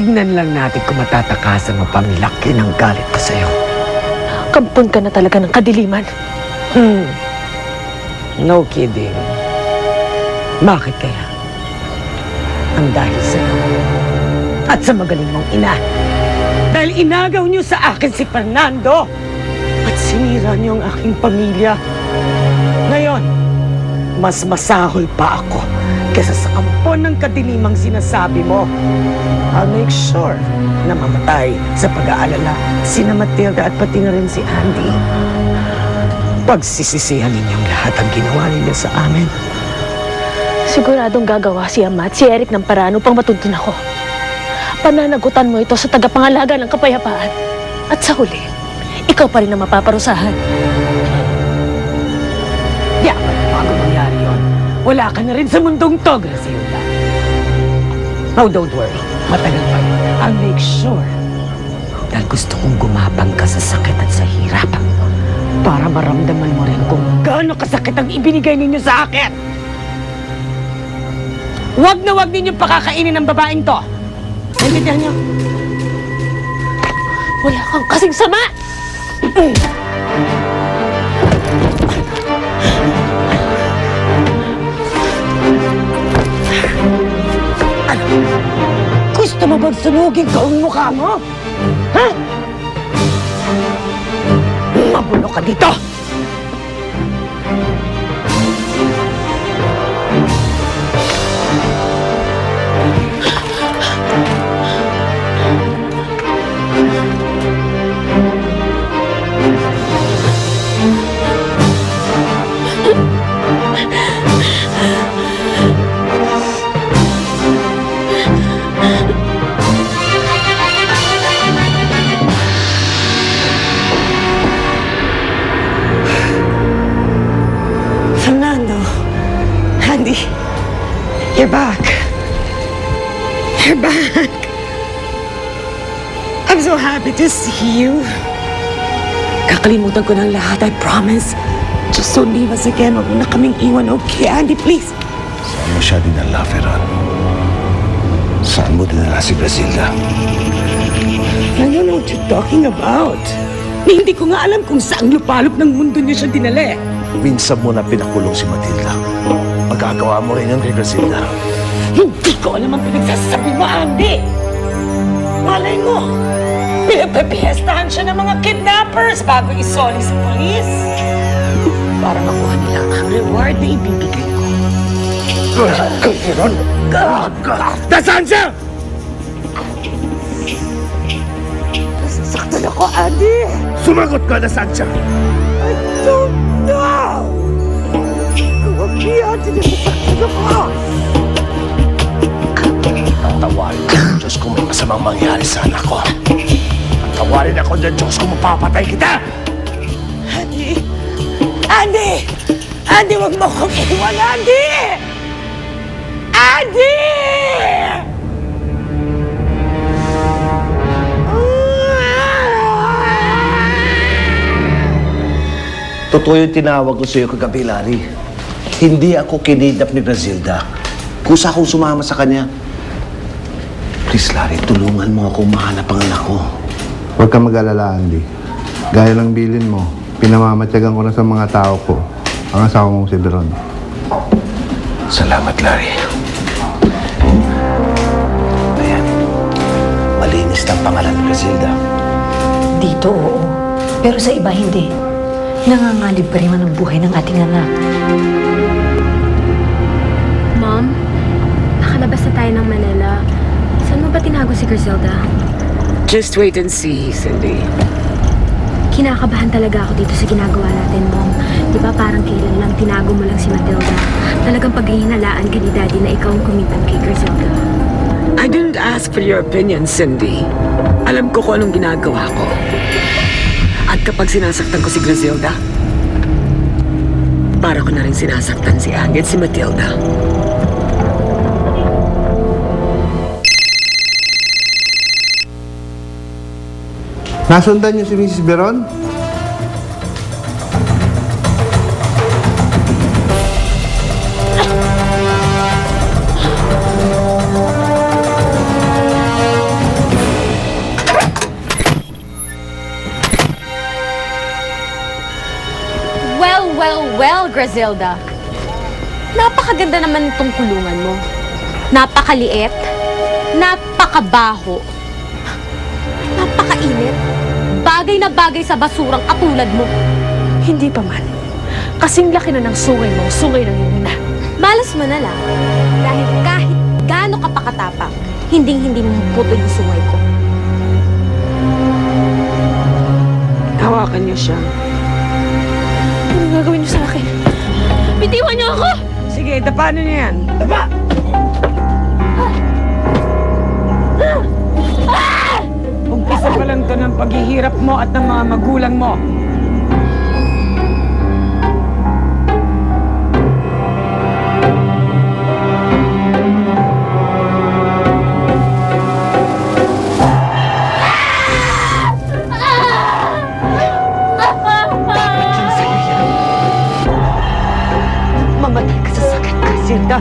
Tignan lang natin kung matatakasan mo pamilaki ng galit ko sa'yo. Kampon ka na talaga ng kadiliman. No kidding. Bakit kaya? Ang dahil sa'yo. At sa magaling mong ina. Dahil inagaw niyo sa akin si Fernando. At sinira niyo ang aking pamilya. Ngayon, mas masahol pa ako kesa sa kampon ng kadilimang sinasabi mo. I'll make sure na mamatay sa pag-aalala sina Matilda at pati na rin si Andy. Pagsisisihan ninyong lahat ang ginawa ninyo sa amin. Siguradong gagawa si Ama at si Eric ng paraan upang matuntun ako. Pananagutan mo ito sa tagapangalaga ng kapayapaan. At sa huli, ikaw pa rin ang mapaparusahan. Di ako bago mangyari yun. Wala ka na rin sa mundong to, Graciela. Oh, don't worry. Matagal pa yun. I'll make sure. Dahil gusto kong gumapang ka sa sakit at sa hirap. Para maramdaman mo rin kung gaano kasakit ang ibinigay ninyo sa akin. Huwag na huwag ninyong pakakainin ng babaeng to. Naintindihan niyo? Wala kang kasing sama! Ano? Gusto mo bang sunugin ko ang mukha mo? Ha? Mabulo ka dito! Fernando, Andy, you're back. You're back. I'm so happy to see you. Kakalimutan ko ng lahat, I promise. Just don't leave us again. Huwag mo na kaming iwan, okay? Andy, please. Saan mo siya dinala, Ferran? Saan mo dinala si Graciela? I don't know what you're talking about. Hindi ko nga alam kung saang lupalop ng mundo niya siya dinala eh. Minsan mo na pinakulong si Matilda. Magagawa mo rin yan kay Graciela. Hindi ko alam ang pinagsasabi mo, Andy! Malay mo, pinagpapiestahan siya ng mga kidnappers bago isoli sa polis. Para makuha nila ang reward na ibibigay ko. Ferran! Nasaan siya? Nasasaktan ako, Andy! Sumagot ka, nasaan siya? I don't know! Huwag niya, Andy, nasasaktan ako! Tawarin ko ng Diyos kung may masamang mangyari sa anak ko. Tawarin ako ng Diyos kung mapapatay kita! Andy! Andy! Andy, huwag mo akong iwan, Andy! Andy! Totoo yung tinawag ko sa'yo kagabi, Larry. Hindi ako kinidnap ni Graciela. Kusa akong sumama sa kanya. Please, Larry, tulungan mo ako mahanap ang anak ko. Huwag kang mag-alala, Andy. Gaya ng bilin mo, pinamamatyagan ko na sa mga tao ko ang asawa mong si Veron. Salamat, Larry. Ayan. Malinis na ang pangalan ni Graciela. Dito, oo. Pero sa iba, hindi. Nangangalib pa rin man ang buhay ng ating anak. Mom, nakalabas na tayo ng Manila. Saan mo ba tinago si Griselda? Just wait and see, Cindy. Kinakabahan talaga ako dito sa ginagawa natin, Mom. Di ba parang kailan lang tinago mo lang si Matilda? Talagang paghihinalaan ka ni Daddy na ikaw ang kumitan kay Griselda. I didn't ask for your opinion, Cindy. Alam ko kung anong ginagawa ko. At kapag sinasaktan ko si Griselda, para ko na rin sinasaktan si Andy at si Matilda. Nasundan niyo si Mrs. Veron? Griselda, napakaganda naman itong kulungan mo. Napakaliit, napakabaho, napakainit. Bagay na bagay sa basurang katulad mo. Hindi pa man. Kasing laki na ng sungay mo, sungay ng iyong ina. Malas mo na lang. Dahil kahit gaano ka pakatapang, hinding-hindi mo puto yung sungay ko. Hawakan niyo siya. Anong gagawin niyo sa akin? Bitiwan niyo ako! Sige, dapanan niyo yan. Dapa! Umpisa pa lang to ng paghihirap mo at ng mga magulang mo. Mamatay ka sa sakit, Casilda.